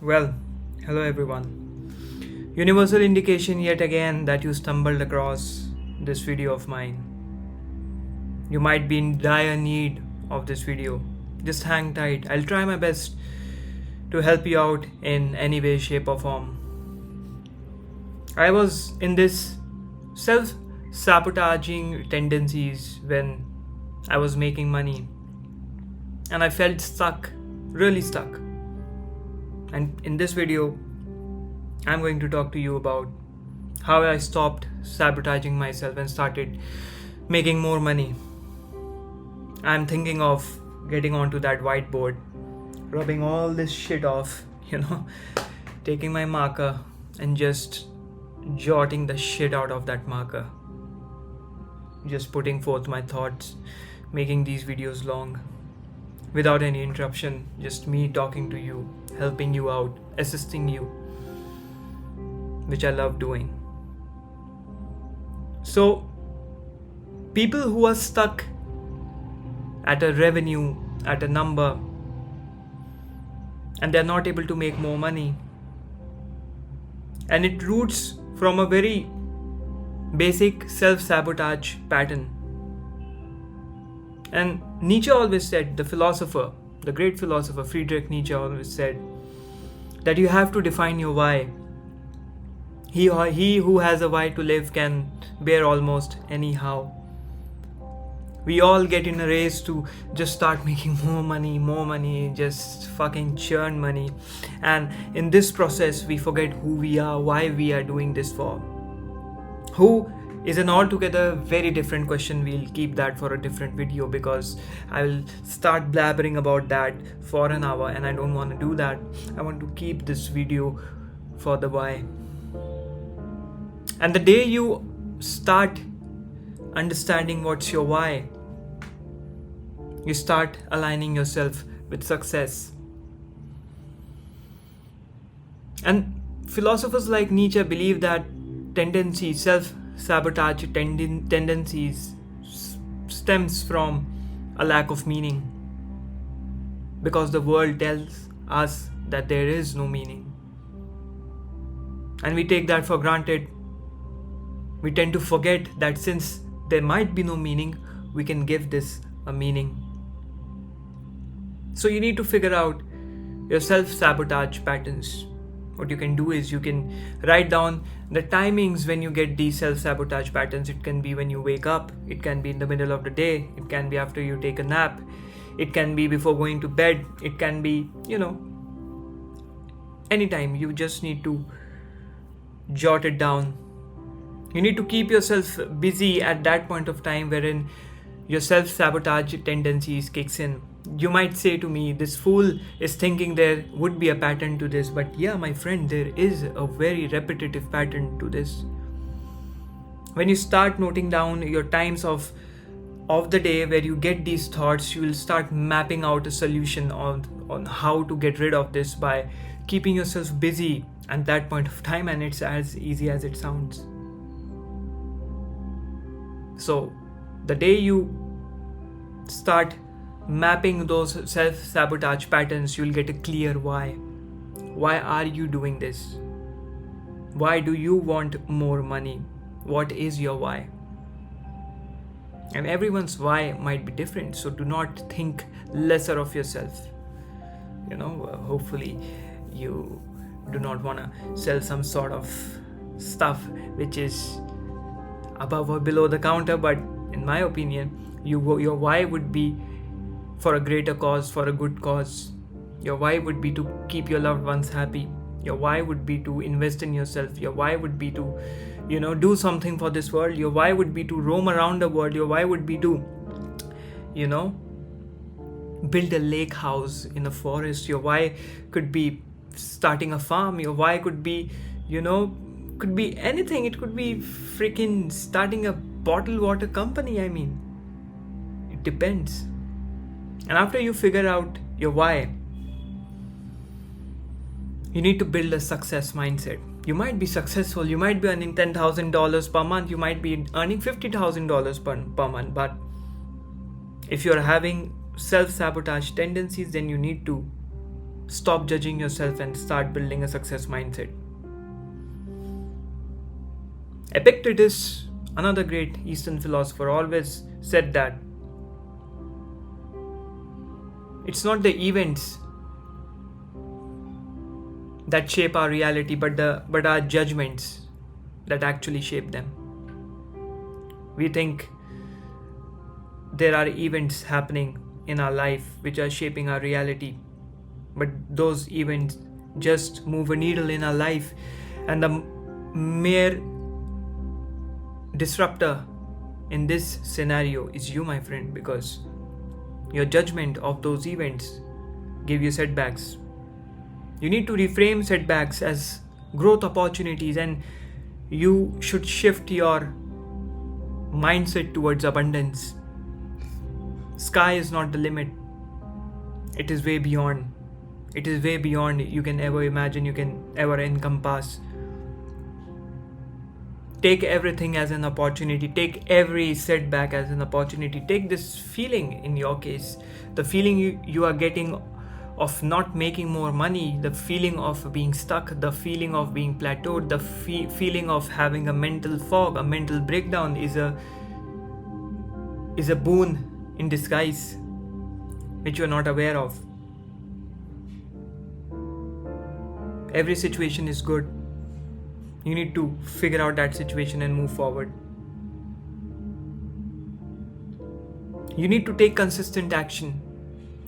Well, hello everyone. Universal indication yet again that you stumbled across this video of mine. You might be in dire need of this video. Just hang tight. I'll try my best to help you out in any way, shape, or form. I was in this self-sabotaging tendencies when I was making money, and I felt stuck, really stuck. And in this video, I'm going to talk to you about how I stopped sabotaging myself and started making more money. I'm thinking of getting onto that whiteboard, rubbing all this shit off, taking my marker and just jotting the shit out of that marker. Just putting forth my thoughts, making these videos long, without any interruption, just me talking to you, helping you out, assisting you, which I love doing. So, people who are stuck at a revenue, at a number, and they're not able to make more money, and it roots from a very basic self-sabotage pattern. And Nietzsche always said, the great philosopher Friedrich Nietzsche always said that you have to define your why. He who has a why to live can bear almost anyhow. We all get in a race to just start making more money, just fucking churn money. And in this process, we forget who we are, why we are doing this for. Who is an altogether very different question. We'll keep that for a different video because I will start blabbering about that for an hour, and I don't want to do that. I want to keep this video for the why. And the day you start understanding what's your why, you start aligning yourself with success. And philosophers like Nietzsche believe that self-sabotage tendencies stems from a lack of meaning, because the world tells us that there is no meaning, and we take that for granted. We tend to forget that since there might be no meaning, we can give this a meaning. So you need to figure out your self-sabotage patterns. What you can do is you can write down the timings when you get these self-sabotage patterns. It can be when you wake up, it can be in the middle of the day, it can be after you take a nap, it can be before going to bed, it can be, anytime. You just need to jot it down. You need to keep yourself busy at that point of time wherein your self-sabotage tendencies kicks in. You might say to me, this fool is thinking there would be a pattern to this, but yeah, my friend, there is a very repetitive pattern to this. When you start noting down your times of the day where you get these thoughts, you will start mapping out a solution on how to get rid of this by keeping yourself busy at that point of time, and it's as easy as it sounds. So, the day you start mapping those self-sabotage patterns, you'll get a clear why. Why are you doing this? Why do you want more money? What is your why? And everyone's why might be different, so do not think lesser of yourself. Hopefully you do not want to sell some sort of stuff which is above or below the counter, but in my opinion, your why would be for a greater cause, for a good cause. Your why would be to keep your loved ones happy. Your why would be to invest in yourself. Your why would be to, do something for this world. Your why would be to roam around the world. Your why would be to, build a lake house in a forest. Your why could be starting a farm. Your why could be, could be anything. It could be freaking starting a bottled water company. It depends. And after you figure out your why, you need to build a success mindset. You might be successful, you might be earning $10,000 per month, you might be earning $50,000 per month, but if you're having self-sabotage tendencies, then you need to Stop judging yourself and start building a success mindset. Epictetus, another great Eastern philosopher, always said that it's not the events that shape our reality, but our judgments that actually shape them. We think there are events happening in our life which are shaping our reality, but those events just move a needle in our life, and the mere disruptor in this scenario is you, my friend, because your judgment of those events give you setbacks. You need to reframe setbacks as growth opportunities, and you should shift your mindset towards abundance. Sky is not the limit. It is way beyond. It is way beyond you can ever imagine, you can ever encompass. Take everything as an opportunity. Take every setback as an opportunity. Take this feeling, in your case, the feeling you are getting of not making more money, the feeling of being stuck, the feeling of being plateaued, the feeling of having a mental fog, a mental breakdown is a boon in disguise which you are not aware of. Every situation is good. You need to figure out that situation and move forward. You need to take consistent action.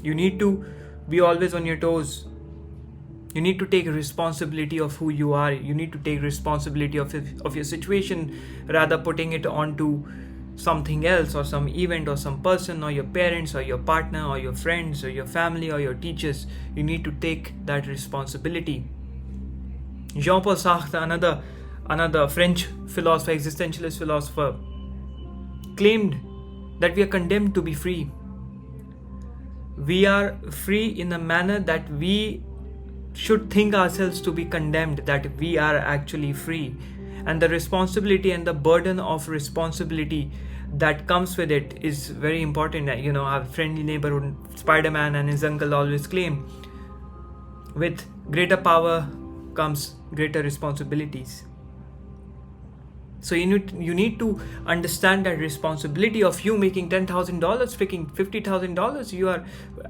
You need to be always on your toes. You need to take responsibility of who you are. You need to take responsibility of your situation, rather putting it onto something else, or some event, or some person, or your parents, or your partner, or your friends, or your family, or your teachers. You need to take that responsibility. Jean-Paul Sartre, another French philosopher, existentialist philosopher, claimed that we are condemned to be free. We are free in a manner that we should think ourselves to be condemned, that we are actually free. And the responsibility and the burden of responsibility that comes with it is very important. Our friendly neighborhood Spider-Man and his uncle always claim, with greater power comes greater responsibilities. So you need to understand that responsibility of you making $10,000, freaking $50,000. You are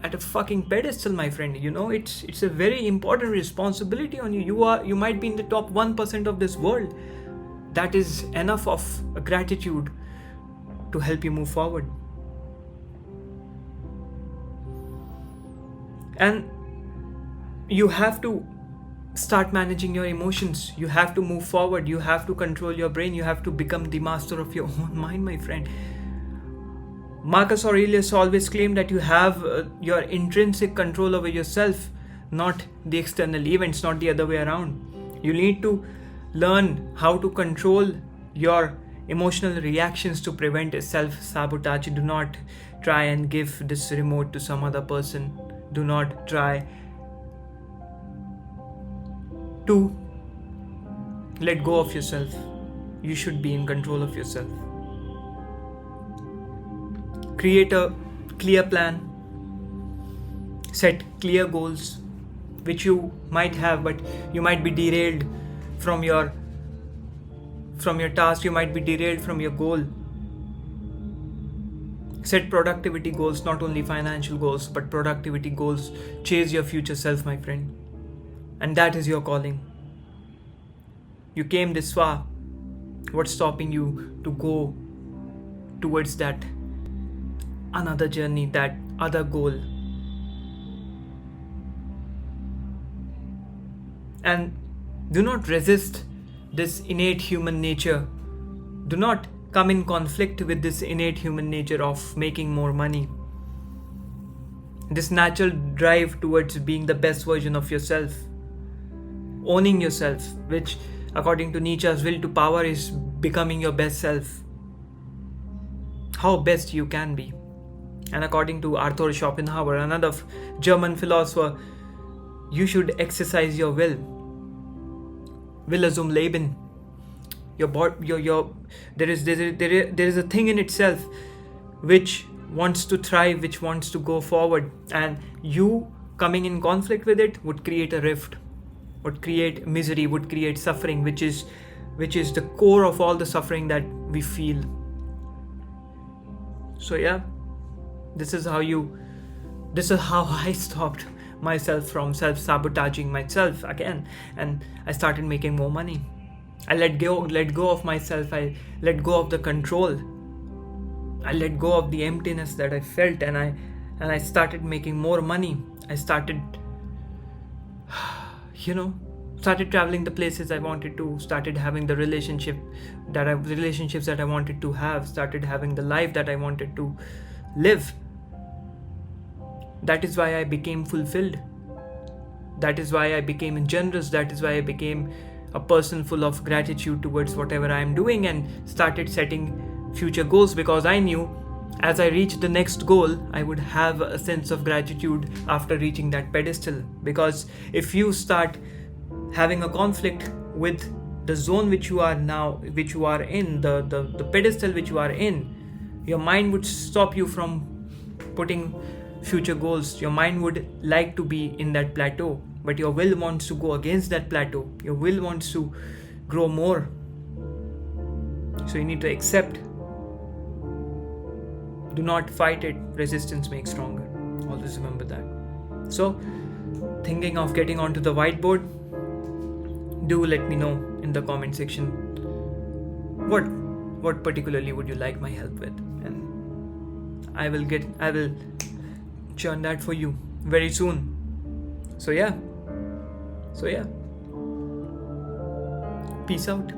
at a fucking pedestal, my friend. It's a very important responsibility on you. You might be in the top 1% of this world. That is enough of a gratitude to help you move forward. And you have to start managing your emotions. You have to move forward. You have to control your brain. You have to become the master of your own mind, my friend. Marcus Aurelius always claimed that you have your intrinsic control over yourself, not the external events, not the other way around. You need to learn how to control your emotional reactions to prevent self-sabotage. Do not try and give this remote to some other person. Do not try to let go of yourself. You should be in control of yourself. Create a clear plan. Set clear goals, which you might have, but you might be derailed from your task. You might be derailed from your goal. Set productivity goals, not only financial goals, but productivity goals. Chase your future self, my friend. And that is your calling. You came this far. What's stopping you to go towards that another journey, that other goal? And do not resist this innate human nature. Do not come in conflict with this innate human nature of making more money. This natural drive towards being the best version of yourself. Owning yourself, which according to Nietzsche's will to power is becoming your best self. How best you can be. And according to Arthur Schopenhauer, another German philosopher, you should exercise your will. Wille zum Leben. There is a thing in itself which wants to thrive, which wants to go forward, and you coming in conflict with it would create a rift, would create misery, would create suffering, which is the core of all the suffering that we feel. So yeah, this is how I stopped myself from self-sabotaging myself again, and I started making more money. I let go of myself. I let go of the control. I let go of the emptiness that I felt, and I started making more money. I started started traveling the places I wanted to, started having the relationships that I wanted to have, started having the life that I wanted to live. That is why I became fulfilled. That is why I became generous. That is why I became a person full of gratitude towards whatever I am doing, and started setting future goals, because I knew as I reached the next goal, I would have a sense of gratitude after reaching that pedestal. Because if you start having a conflict with the zone which you are in, the pedestal which you are in, your mind would stop you from putting future goals. Your mind would like to be in that plateau, but your will wants to go against that plateau. Your will wants to grow more. So you need to accept. Do not fight it. Resistance makes stronger. Always remember that. So, thinking of getting onto the whiteboard? Do let me know in the comment section what particularly would you like my help with, and I will churn that for you very soon. So yeah. Peace out.